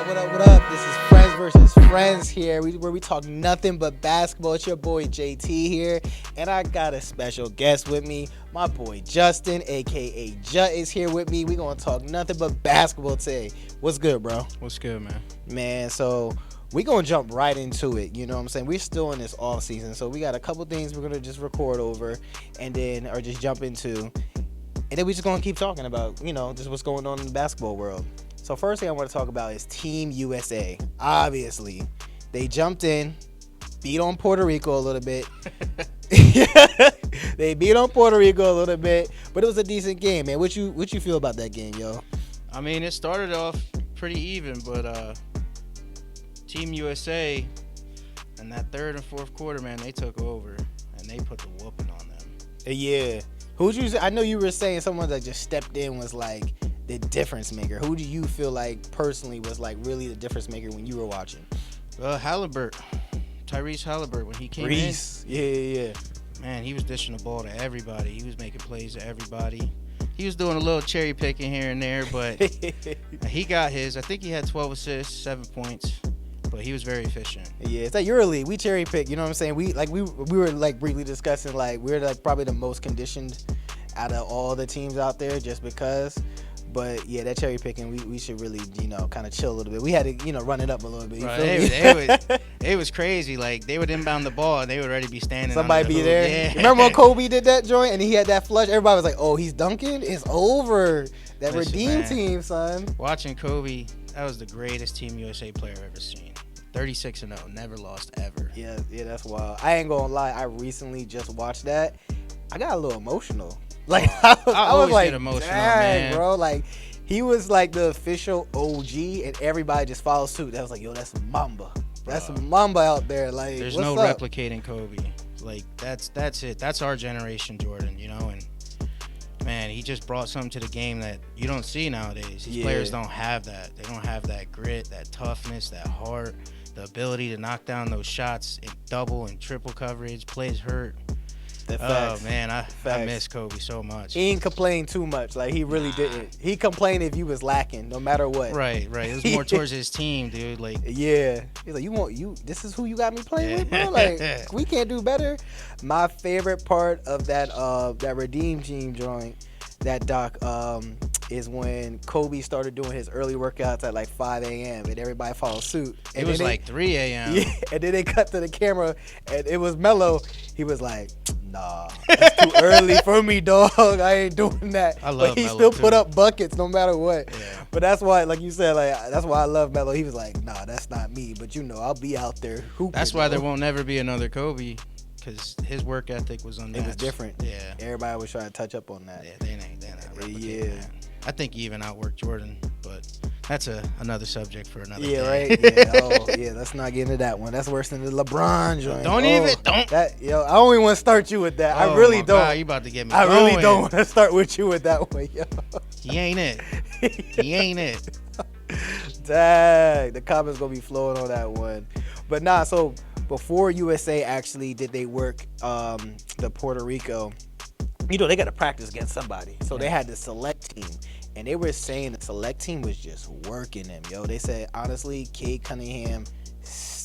What up? This is Frnds versus Frnds here, where we talk nothing but basketball. It's your boy JT here, and I got a special guest with me. My boy Justin, aka Jut, is here with me. We gonna talk nothing but basketball today. What's good, bro? What's good, man? Man, so we gonna jump right into it. You know what I'm saying? We're still in this off season, so we got a couple things we're gonna just record over, and then or just jump into, and then we just gonna keep talking about just what's going on in the basketball world. So first thing I want to talk about is Team USA. Obviously, they jumped in, beat on Puerto Rico a little bit. They beat on Puerto Rico a little bit, but it was a decent game, man. What you feel about that game, yo? I mean, it started off pretty even, but Team USA in that third and fourth quarter, man, they took over and they put the whooping on them. Yeah. Who'd you? I know you were saying someone that just stepped in was like the difference maker. Who do you feel like personally was like really the difference maker when you were watching? Tyrese Halliburton, when he came Reese. Yeah. Man, he was dishing the ball to everybody. He was making plays to everybody. He was doing a little cherry picking here and there, but he got his. I think he had 12 assists, 7 points, but he was very efficient. Yeah, it's like EuroLeague. We cherry pick. You know what I'm saying? We were like briefly discussing like we're like probably the most conditioned out of all the teams out there just because. But yeah, that cherry picking, we should really kind of chill a little bit. We had to run it up a little bit. It was crazy. Like they would inbound the ball and they would already be standing. Somebody be there. Yeah. Remember when Kobe did that joint and he had that flush? Everybody was like, "Oh, he's dunking. It's over." That redeem team, son. Watching Kobe, that was the greatest Team USA player I've ever seen. 36-0, never lost ever. Yeah, that's wild. I ain't gonna lie. I recently just watched that. I got a little emotional. Like I was like, emotional, dang, man. Bro. Like he was like the official OG, and everybody just followed suit. That was like, yo, that's Mamba. That's Mamba out there. Like, there's what's no up? replicating Kobe. Like that's it. That's our generation, Jordan. And man, he just brought something to the game that you don't see nowadays. These players don't have that. They don't have that grit, that toughness, that heart, the ability to knock down those shots in double and triple coverage. Plays hurt. Oh man, I miss Kobe so much. He ain't complain too much. Like he really didn't. He complained if you was lacking, no matter what. Right. It was more towards his team, dude. Like yeah, he's like, this is who you got me playing with, bro. Like we can't do better. My favorite part of that redeem team joint, that doc, is when Kobe started doing his early workouts at like 5 a.m. and everybody followed suit. And it was like 3 a.m. Yeah, and then they cut to the camera and it was Melo. He was like, nah, it's too early for me, dog. I ain't doing that. But he still put up buckets no matter what. Yeah. But that's why, like you said, like that's why I love Melo. He was like, nah, that's not me. But I'll be out there hooping. That's why there won't never be another Kobe, because his work ethic was unmatched. It was different. Yeah. Everybody was trying to touch up on that. Yeah, they're not replicating that. I think he even outworked Jordan, but that's another subject for another day. Right? Yeah. Let's not get into that one. That's worse than the LeBron joint. I don't even want to start you with that. I really don't. God, you about to get me I going. really don't want to start with you with that one, yo. He ain't it. Dang, the comments gonna be flowing on that one. But nah, so before USA actually did they work the Puerto Rico, they got to practice against somebody. So they had the select team. And they were saying the select team was just working them, yo. They said, honestly, Cade Cunningham,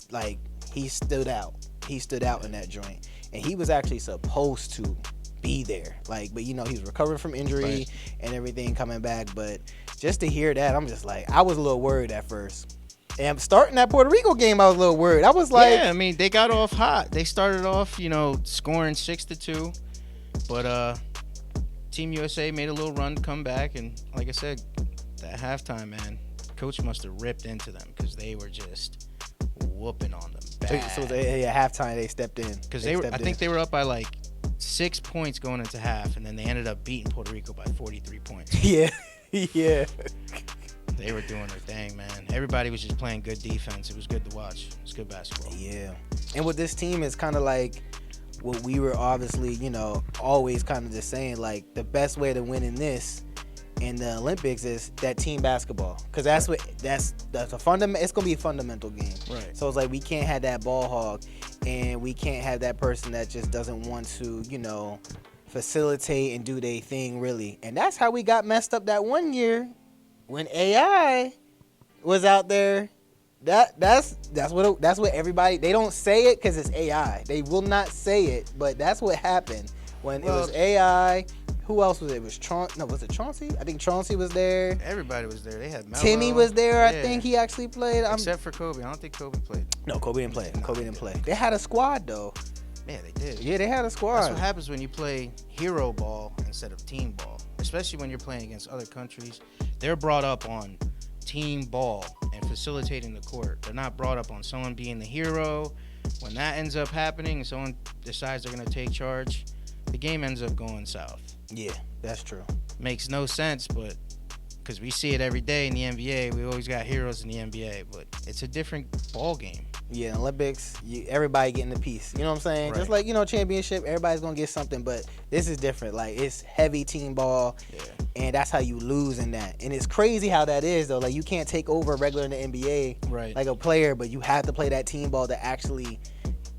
like, he stood out. He stood out in that joint. And he was actually supposed to be there. Like, but, he was recovering from injury and everything coming back. But just to hear that, I'm just like, I was a little worried at first. And starting that Puerto Rico game, I was a little worried. I was like... Yeah, I mean, they got off hot. They started off, scoring 6-2. But Team USA made a little run to come back. And like I said, that halftime, man, coach must have ripped into them because they were just whooping on them bad. So at halftime, they stepped in. Because I think they were up by like 6 points going into half. And then they ended up beating Puerto Rico by 43 points. Yeah. They were doing their thing, man. Everybody was just playing good defense. It was good to watch. It was good basketball. Yeah. And with this team, it's kind of like what we were obviously, always kind of just saying, like, the best way to win in the Olympics is that team basketball. Because that's a fundamental, it's going to be a fundamental game. Right. So it's like we can't have that ball hog and we can't have that person that just doesn't want to, facilitate and do their thing really. And that's how we got messed up that one year when AI was out there. That's what everybody, they don't say it because it's AI. They will not say it, but that's what happened when it was AI. Who else was it? It was was it Chauncey? I think Chauncey was there. Everybody was there. They had Melo. Timmy was there. I think he actually played. Except for Kobe. I don't think Kobe played. No, Kobe didn't play. Kobe didn't play. They had a squad though. Yeah, they did. Yeah, they had a squad. That's what happens when you play hero ball instead of team ball, especially when you're playing against other countries. They're brought up on team ball and facilitating the court. They're not brought up on someone being the hero. When that ends up happening and someone decides they're going to take charge, the game ends up going south. Yeah, that's true. Makes no sense, but because we see it every day in the NBA, we always got heroes in the NBA, but it's a different ball game. Yeah, Olympics, everybody getting a piece. You know what I'm saying? Right. Just like, championship, everybody's going to get something, but this is different. Like, it's heavy team ball, and that's how you lose in that. And it's crazy how that is, though. Like, you can't take over regular in the NBA like a player, but you have to play that team ball to actually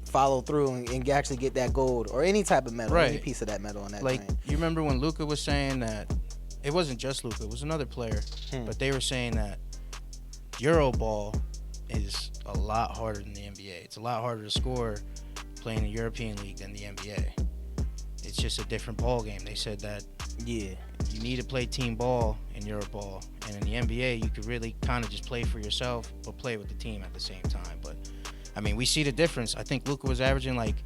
follow through and actually get that gold or any type of medal, any piece of that medal on that. Like, joint. you remember when Luka was saying that, it wasn't just Luka, it was another player, but they were saying that Euro ball is a lot harder than the NBA. It's a lot harder to score playing the European League than the NBA. It's just a different ball game. They said that you need to play team ball in Euro ball, and in the NBA you could really kind of just play for yourself but play with the team at the same time. But I mean, we see the difference. I think Luka was averaging like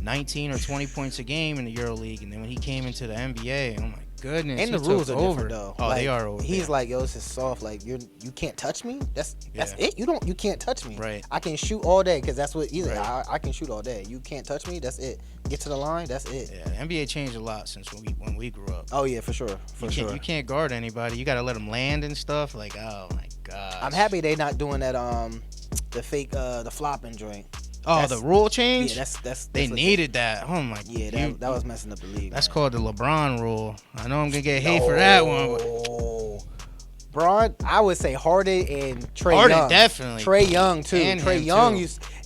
19 or 20 points a game in the Euro League, and then when he came into the NBA, oh my goodness, and the rules are different though. Oh, they are over. He's like, yo, this is soft. Like, you can't touch me. That's it. You can't touch me. Right. I can shoot all day because that's what he's like. I can shoot all day. You can't touch me. That's it. Get to the line. That's it. Yeah, the NBA changed a lot since when we grew up. Oh yeah, for sure. You can't guard anybody. You got to let them land and stuff. Like, oh my god. I'm happy they not doing that. The fake the flopping joint. Oh, the rule change? Yeah, that's they needed that. Oh my god. Yeah, that was messing up the league. That's called the LeBron rule. I know I'm gonna get hate for that one. Braun, I would say Harden and Trae Young. Harden definitely. Trae Young too. And Trae Young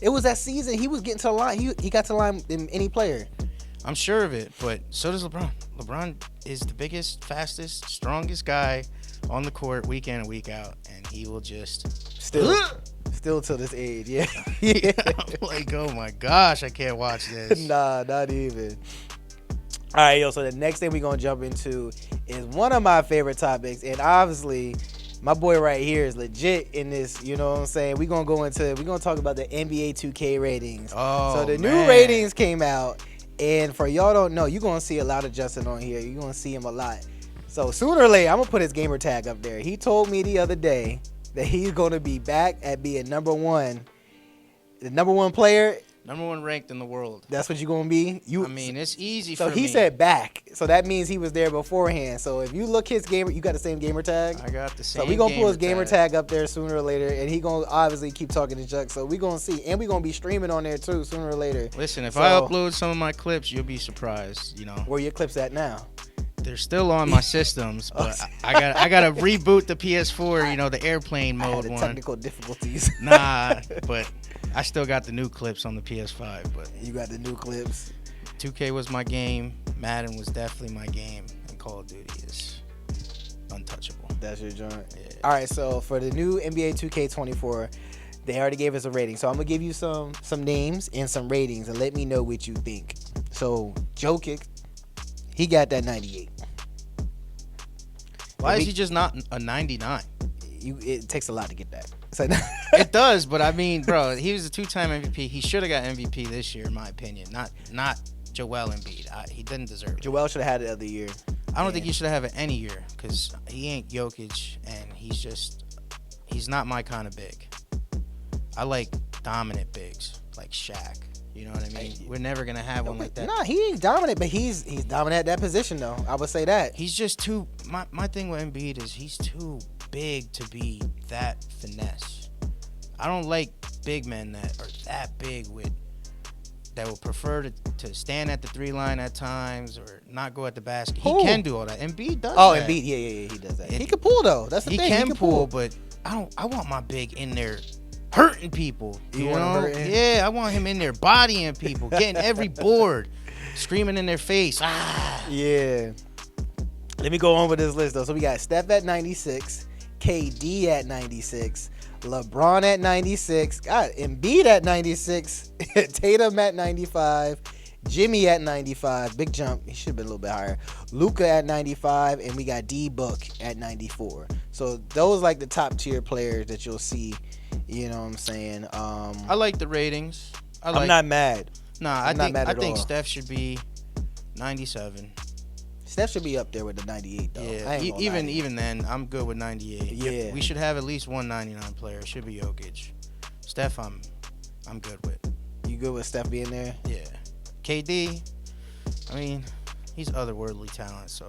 it was that season he was getting to the line. He got to the line than any player. I'm sure of it, but so does LeBron. LeBron is the biggest, fastest, strongest guy on the court week in and week out, and he will just Still to this age, yeah. I'm like, oh my gosh, I can't watch this. Nah, not even. All right, yo, so the next thing we're going to jump into is one of my favorite topics, and obviously my boy right here is legit in this, you know what I'm saying? We're going to talk about the NBA 2K ratings. Oh, so the new ratings came out, and for y'all don't know, you're going to see a lot of Justin on here. You're going to see him a lot. So sooner or later, I'm going to put his gamer tag up there. He told me the other day that he's going to be back at being the number one player. Number one ranked in the world. That's what you're going to be? I mean, it's easy for me. So he said back. So that means he was there beforehand. So if you look his gamer, you got the same gamer tag? I got the same. So we're going to pull his gamer tag up there sooner or later. And he going to obviously keep talking to Chuck. So we're going to see. And we're going to be streaming on there too sooner or later. Listen, if I upload some of my clips, you'll be surprised, Where your clips at now? They're still on my systems, but I gotta reboot the PS4, the airplane mode the one. Technical difficulties. Nah, but I still got the new clips on the PS5. But you got the new clips. 2K was my game. Madden was definitely my game, and Call of Duty is untouchable. That's your joint. Yeah. All right, so for the new NBA 2K24, they already gave us a rating. So I'm gonna give you some names and some ratings, and let me know what you think. So Jokic, he got that 98. Why is he just not a 99? It takes a lot to get that. So it does, but I mean, bro, he was a two-time MVP. He should have got MVP this year, in my opinion. Not Joel Embiid. He didn't deserve it. Joel should have had it the other year. I don't think he should have it any year because he ain't Jokic, and he's not my kind of big. I like dominant bigs like Shaq. You know what I mean? We're never going to have one like that. Nah, he ain't dominant, but he's dominant at that position, though. I would say that. He's just too... My thing with Embiid is he's too big to be that finesse. I don't like big men that are that big that will prefer to stand at the 3-line at times or not go at the basket. He can do all that. Embiid does that. Embiid, yeah, he does that. He can pull, though. That's the thing. He can pull, but I want my big in there hurting people. You know? Yeah, I want him in there bodying people, getting every board, screaming in their face. Yeah. Let me go on with this list, though. So we got Steph at 96, KD at 96, LeBron at 96. God, Embiid at 96. Tatum at 95. Jimmy at 95. Big jump. He should have been a little bit higher. Luka at 95. And we got D-Book at 94. So those like the top tier players that you'll see. You know what I'm saying? I like the ratings. I'm not mad. Nah, I think Steph should be 97. Steph should be up there with the 98 though. Yeah, even then, I'm good with 98. Yeah, we should have at least one 99 player. It should be Jokic. Steph, I'm good with. You good with Steph being there? Yeah. KD, I mean, he's otherworldly talent, so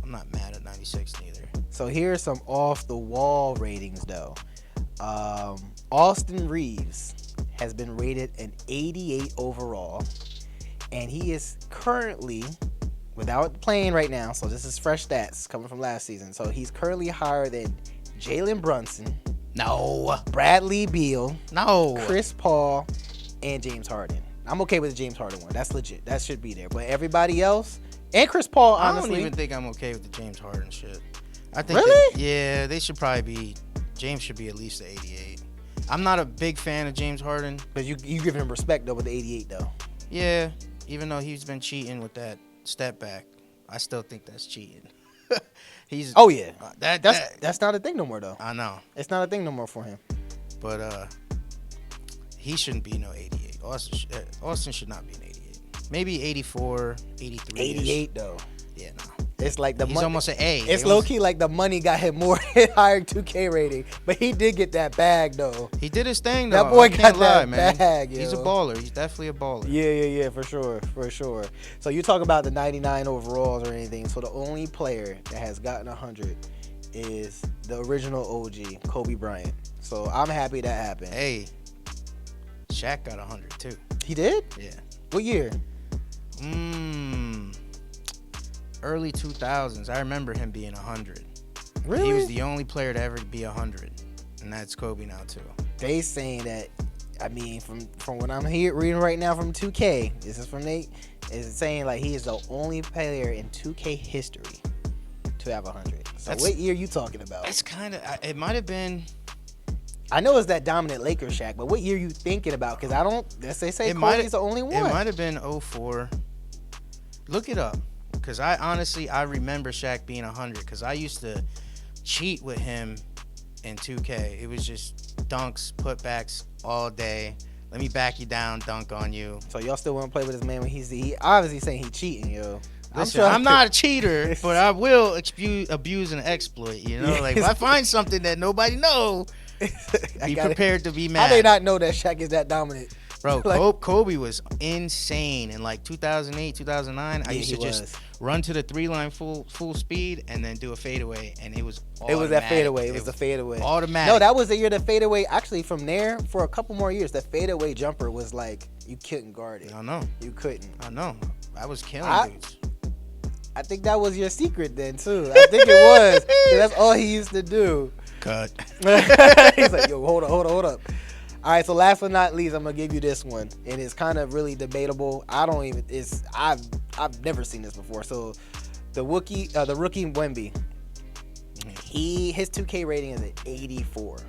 I'm not mad at 96 neither. So here's some off the wall ratings though. Austin Reeves has been rated an 88 overall, and he is currently, without playing right now, so this is fresh stats coming from last season. So he's currently higher than Jalen Brunson, No. Bradley Beal, No. Chris Paul, and James Harden. I'm okay with the James Harden one. That's legit. That should be there. But everybody else, and Chris Paul, honestly. I don't even think I'm okay with the James Harden shit. I think Really? Yeah, they should probably be. James should be at least the 88. I'm not a big fan of James Harden. But you give him respect though with the 88 though. Yeah, even though he's been cheating with that step back, I still think that's cheating. He's. Oh yeah, That's not a thing no more though. I know, It's not a thing no more for him. but he shouldn't be no 88. Austin should not be an 88. Maybe 84, 83. 88 though. Yeah, no. It's like the He's money. almost an A. It's low key like the money got him more higher 2K rating, but he did get that bag though. He did his thing though. That boy I can't got that lie, man. bag. He's a yo. baller. He's definitely a baller. Yeah, for sure. So you talk about the 99 overalls or anything. So the only player that has gotten 100 is the original OG, Kobe Bryant. So I'm happy that happened. Hey, Shaq got 100 too. He did? Yeah. What year? Early 2000s. I remember him being 100. Really? He was the only player to ever be 100, and that's Kobe now too. They saying that. I mean, from what I'm here reading right now from 2K, this is from Nate, is saying like he is the only player in 2K history to have 100. So what year you talking about? That's kind of. It might have been. I know it's that dominant Lakers Shaq, but what year you thinking about? Because I don't. They say Kobe's the only one. It might have been 04. Look it up, because I remember Shaq being 100, because I used to cheat with him in 2K. It was just dunks, putbacks all day. Let me back you down, dunk on you. So y'all still want to play with this man when he obviously saying he cheating, yo. Listen, I'm not a cheater, but I will abuse and exploit. You know, like if I find something that nobody knows, be prepared to be mad. How they not know that Shaq is that dominant? Bro, Like, Kobe was insane in like 2008, 2009. I used to just run to the 3-line full speed and then do a fadeaway, and it was automatic. It was that fadeaway. It was the fadeaway. Automatic. No, that was the year the fadeaway. Actually, from there for a couple more years, the fadeaway jumper was like you couldn't guard it. I know. You couldn't. I know. I was killing dudes. I think that was your secret then too. I think it was. 'Cause that's all he used to do. Cut. He's like, yo, hold up. All right, so last but not least, I'm gonna give you this one, and it's kind of really debatable. I've never seen this before. So the rookie Wemby, his 2K rating is an 84.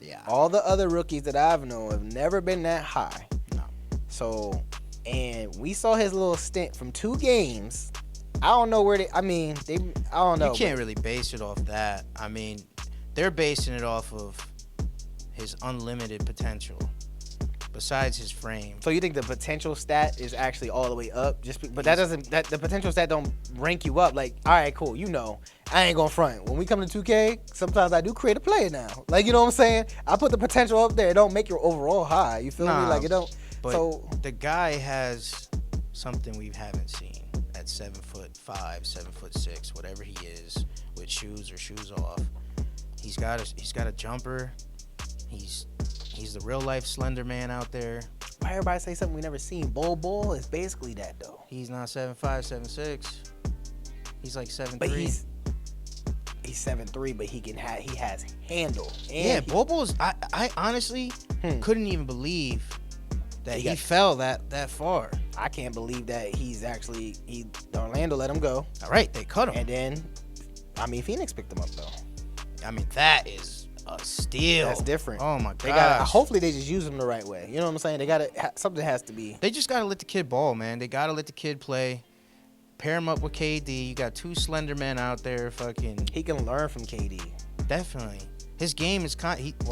Yeah. All the other rookies that I've known have never been that high. No. So, and we saw his little stint from 2 games. I don't know where I don't know. You can't really base it off that. I mean, they're basing it off of his unlimited potential, besides his frame. So you think the potential stat is actually all the way up? But the potential stat don't rank you up. Like, all right, cool. You know, I ain't gonna front. When we come to 2K, sometimes I do create a player now. Like, you know what I'm saying? I put the potential up there. It don't make your overall high. You feel me? Like, it don't. But so the guy has something we haven't seen at 7'5", 7'6", whatever he is, with shoes or shoes off. He's got a jumper. He's the real life slender man out there. Why everybody say something we never seen? Bol is basically that though. He's not 7'5", 7'6". He's like 7'3". But he's 7'3", but he has handle. And Bobo's. I honestly couldn't even believe that he fell that far. I can't believe that Orlando let him go. All right, they cut him. And then, Phoenix picked him up though. I mean, that is a steal. That's different. Oh my They got. gosh. Hopefully they just use him the right way. You know what I'm saying? They got to. Something has to be. They just gotta let the kid ball, man. They gotta let the kid play. Pair him up with KD. You got 2 slender men out there. Fucking. He can learn from KD. Definitely. His game is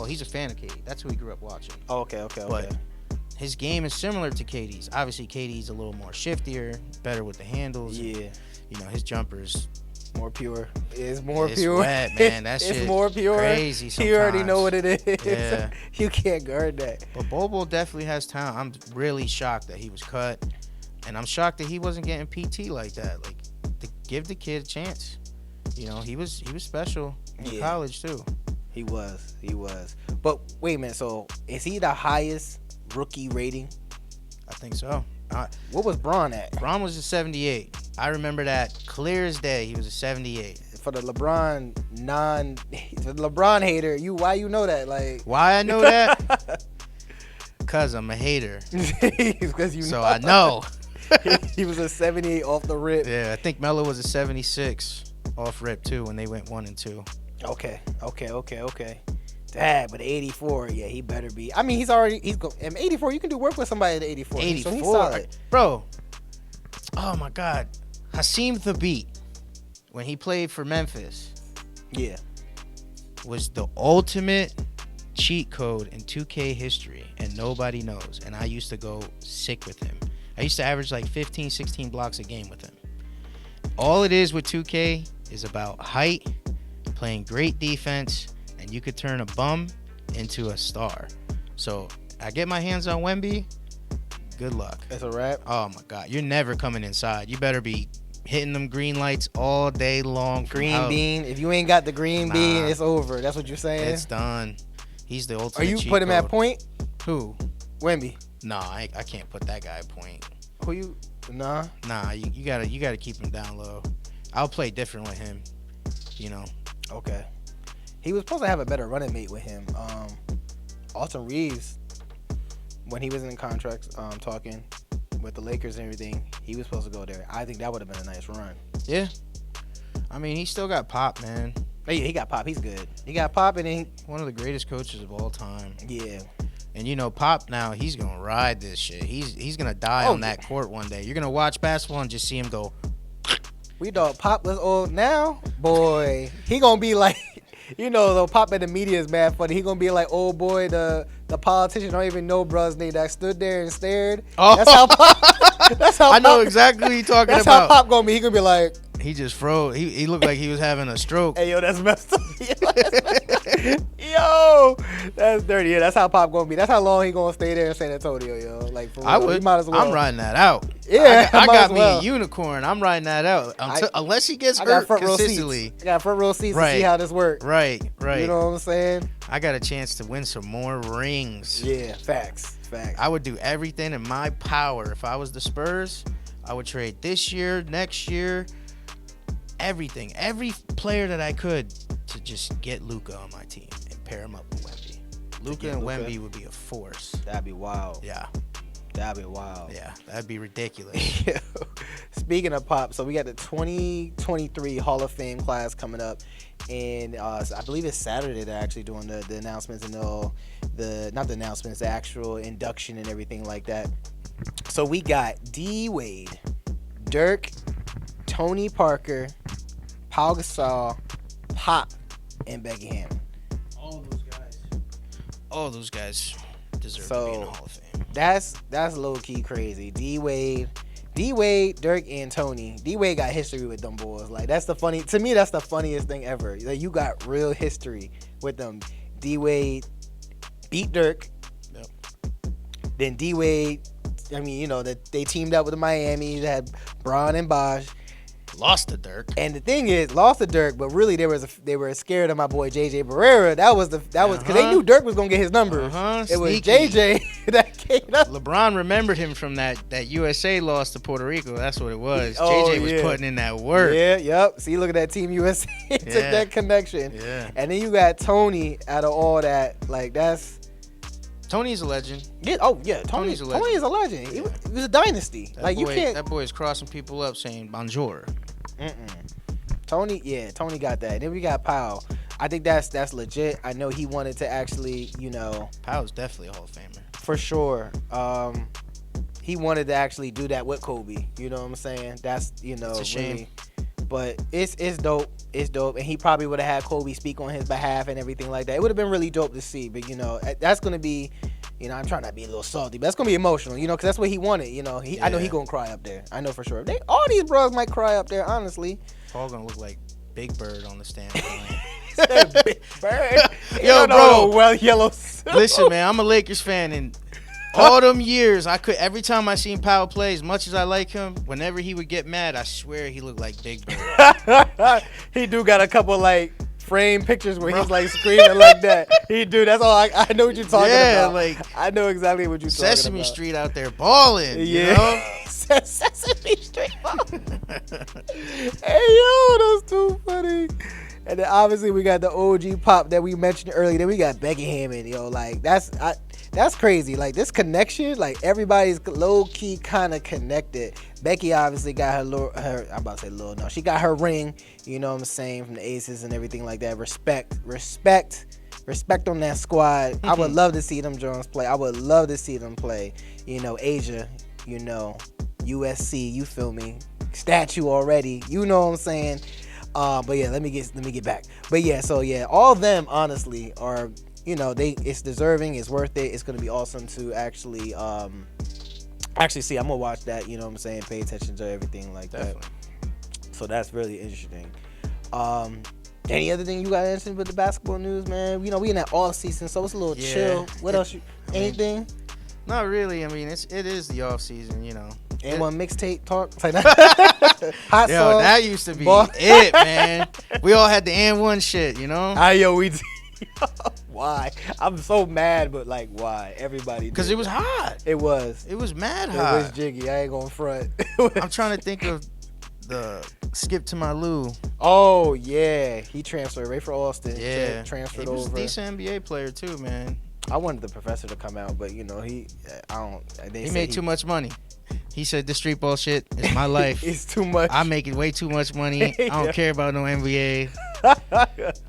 he's a fan of KD. That's who he grew up watching. Oh, okay. But his game is similar to KD's. Obviously, KD's a little more shiftier, better with the handles. Yeah. And, his jumpers. More pure. It's more pure. Wet, man. That shit it's more pure. Crazy sometimes. You already know what it is. Yeah. You can't guard that. But Bobo definitely has talent. I'm really shocked that he was cut. And I'm shocked that he wasn't getting PT like that. Like, to give the kid a chance. He was special in college, too. He was. But wait a minute. So, is he the highest rookie rating? I think so. What was Braun at? Braun was a 78. I remember that clear as day. He was a 78. For the LeBron hater, why you know that? Like, why I know that? Cause I'm a hater. Because you know. So I know. He was a 78 off the rip. Yeah, I think Melo was a 76 off rip too when they went 1 and 2. Okay. Dad, but 84, yeah, he better be. I mean, he's 84. You can do work with somebody at 84. 84, so he's solid. Bro. Oh my God, Hakeem the Beat, when he played for Memphis, yeah, was the ultimate cheat code in 2K history, and nobody knows. And I used to go sick with him. I used to average like 15, 16 blocks a game with him. All it is with 2K is about height, playing great defense, and you could turn a bum into a star. So I get my hands on Wemby. Good luck. That's a wrap. Oh my God, you're never coming inside. You better be hitting them green lights all day long. Green bean. If you ain't got the green bean, it's over. That's what you're saying. It's done. He's the ultimate. Are you cheat put him code. at point? Who? Wemby. Nah, I can't put that guy at point. Who you? Nah. Nah, you gotta keep him down low. I'll play different with him. Okay. He was supposed to have a better running mate with him. Alton Reeves, when he was in contracts, talking with the Lakers and everything, he was supposed to go there. I think that would have been a nice run. Yeah. I mean, he still got Pop, man. Yeah, he got Pop. He's good. He got Pop, and then One of the greatest coaches of all time. Yeah. And Pop now, he's gonna ride this shit. He's gonna die on that court one day. You're gonna watch basketball and just see him go. We thought Pop was old now, boy. He gonna be like, the Pop in the media is mad funny. He gonna be like, old boy, the politician don't even know bruh's name that stood there and stared. Oh. That's how Pop. That's how I know Pop, exactly what you're talking that's about. how Pop gonna be. He gonna be like, He just froze. He looked like he was having a stroke. hey, yo, that's messed up. Yo, that's dirty. Yeah, that's how Pop gonna be. That's how long he gonna stay there in San Antonio, yo. Like, for real. I would. He might as well. I'm riding that out. Yeah, I might got as me well. a unicorn. I'm riding that out unless he gets I got hurt front row consistently. seats. I got front row seats to Right. see how this works. Right. You know what I'm saying? I got a chance to win some more rings. Yeah, facts. I would do everything in my power. If I was the Spurs, I would trade this year, next year, everything, every player that I could to just get Luka on my team and pair him up with Wemby. Luka and Wemby would be a force. That'd be wild. Yeah. That'd be wild. Yeah, that'd be ridiculous. Speaking of Pop, so we got the 2023 Hall of Fame class coming up, and I believe it's Saturday they're actually doing the announcements and not the announcements, the actual induction and everything like that. So we got D Wade, Dirk, Tony Parker, Paul Gasol, Pop, and Becky Hammond. All those guys deserve to be in the Hall of Fame. That's low key crazy. D Wade, Dirk, and Tony. D Wade got history with them boys. Like, to me that's the funniest thing ever. Like, you got real history with them. D Wade beat Dirk. Yep. Then D Wade, they teamed up with the Miami. They had Braun and Bosh. Lost to Dirk. And the thing is, lost to Dirk, but really they were scared of my boy JJ Barrera. That was because they knew Dirk was gonna get his numbers. It was JJ that came up. LeBron remembered him from that USA loss to Puerto Rico. That's what it was. Oh, JJ was putting in that work. Yeah, yep. See, look at that Team USA. Took that connection. Yeah. And then you got Tony out of all that. Like, that's. Tony's a legend. Yeah, Tony's a legend. Tony is a legend. He was a dynasty. You can't. That boy is crossing people up saying bonjour. Tony got that. Then we got Powell. I think that's legit. I know he wanted to actually, Powell's definitely a Hall of Famer. for sure. He wanted to actually do that with Kobe. You know what I'm saying? That's It's a shame. really, but it's dope. It's dope, and he probably would have had Kobe speak on his behalf and everything like that. It would have been really dope to see. But that's gonna be, I'm trying not to be a little salty, but that's gonna be emotional. Because that's what he wanted. I know he gonna cry up there. I know for sure. All these bros might cry up there. Honestly, Paul gonna look like Big Bird on the standpoint. Big Bird. Yo, bro. Well, yellow. Listen, man, I'm a Lakers fan, and all them years, every time I seen Powell play, as much as I like him, whenever he would get mad, I swear he looked like Big Bird. He do got a couple frame pictures where he's screaming like that. He do. That's all. I know what you're talking about. I know exactly what you're talking about. Sesame Street out there balling. Sesame Street balling. Hey yo, that's too funny. And then obviously we got the OG Pop that we mentioned earlier. Then we got Becky Hammond. That's crazy. This connection, everybody's low key kind of connected. Becky obviously got I'm about to say little. No, she got her ring. You know what I'm saying, from the Aces and everything like that. Respect on that squad. I would love to see them Jones play. I would love to see them play. Asia. USC. You feel me? Statue already. You know what I'm saying. But yeah, let me get back. But yeah, so yeah, all of them honestly are. It's deserving, it's worth it. It's gonna be awesome to actually see. I'm gonna watch that, you know what I'm saying, pay attention to everything like Definitely. that. So that's really interesting. Any other thing you got interested with the basketball news, man? We in that off season, so it's a little chill. What else? Anything? Not really. I mean, it is the off season, And one mixtape talk. Hot Yo, sauce. that used to be it, man. We all had the N1 shit, We did. Why? I'm so mad, but why? Everybody. Because it was hot. It was. It was mad hot. It was jiggy. I ain't gonna front. I'm trying to think of the Skip to my Lou. Oh yeah, he transferred right for Austin. Yeah, transferred he was over. a decent NBA player too, man. I wanted the professor to come out, but he made too much money. He said the street ball shit is my life. It's too much. I'm making way too much money. I don't care about no NBA.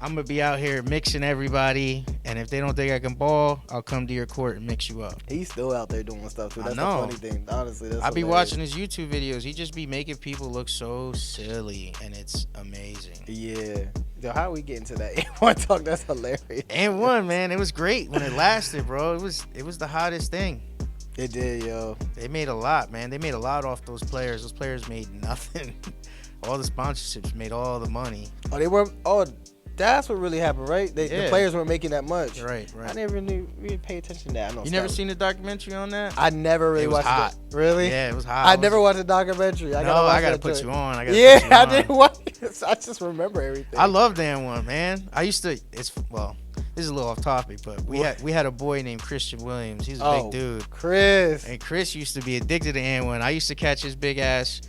I'm gonna be out here mixing everybody, and if they don't think I can ball, I'll come to your court and mix you up. He's still out there doing stuff too. That's the funny thing. Honestly, I be watching his YouTube videos. He just be making people look so silly, and it's amazing. Yeah. Yo, how are we getting to that A1 talk? That's hilarious. And man, it was great when it lasted, bro. It was the hottest thing. It did, yo. They made a lot, man. They made a lot off those players. Those players made nothing. All the sponsorships made all the money. Oh, they were. Oh, that's what really happened, right? The players weren't making that much. Right. I never knew. We didn't pay attention to that. You never seen the documentary on that? I never really watched it. Really? Yeah, it was hot. I never watched a documentary. I gotta put you on. I didn't watch it. I just remember everything. I love Dan One, man. I used to. This is a little off topic, but we had a boy named Christian Williams. He's a big dude. Chris. And Chris used to be addicted to N1. I used to catch his big ass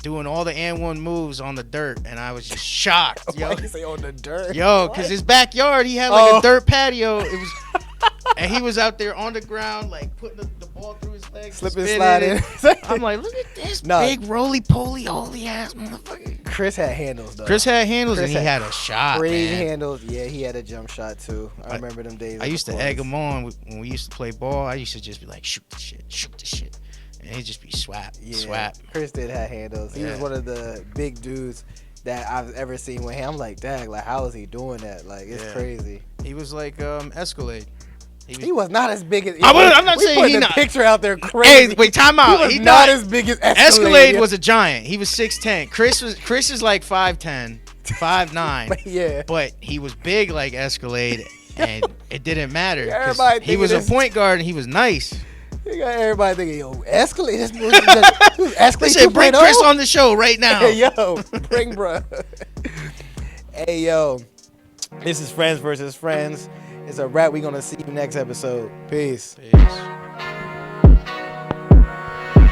doing all the N1 moves on the dirt, and I was just shocked. Yo, why you say on the dirt? Yo, because his backyard, he had a dirt patio. It was, and he was out there on the ground, putting the ball through his legs, slipping, sliding. I'm like, look at this big roly-poly, holy ass motherfucker. Chris had handles, though. Chris had handles, and he had a shot, crazy man. handles. Yeah, he had a jump shot, too. I remember them days. I used to egg him on when we used to play ball. I used to just be like, shoot the shit. And he'd just be swap. Chris did have handles. He was one of the big dudes that I've ever seen with him. I'm like, dang, how is he doing that? It's crazy. He was like Escalade. He was not as big as. I'm not saying he's not. Picture out there crazy. Hey, wait, time out. He was not as big as Escalade. Escalade was a giant. He was 6'10". Chris is like 5'10", 5'9". But he was big like Escalade, and it didn't matter. He was a point guard, and he was nice. You got everybody thinking, yo, Escalade. Escalade. Said, bring Chris on the show right now. Hey, yo, bring bruh. Hey, yo. This is Frnds vs. Frnds. It's a wrap. We're going to see you next episode. Peace. Peace.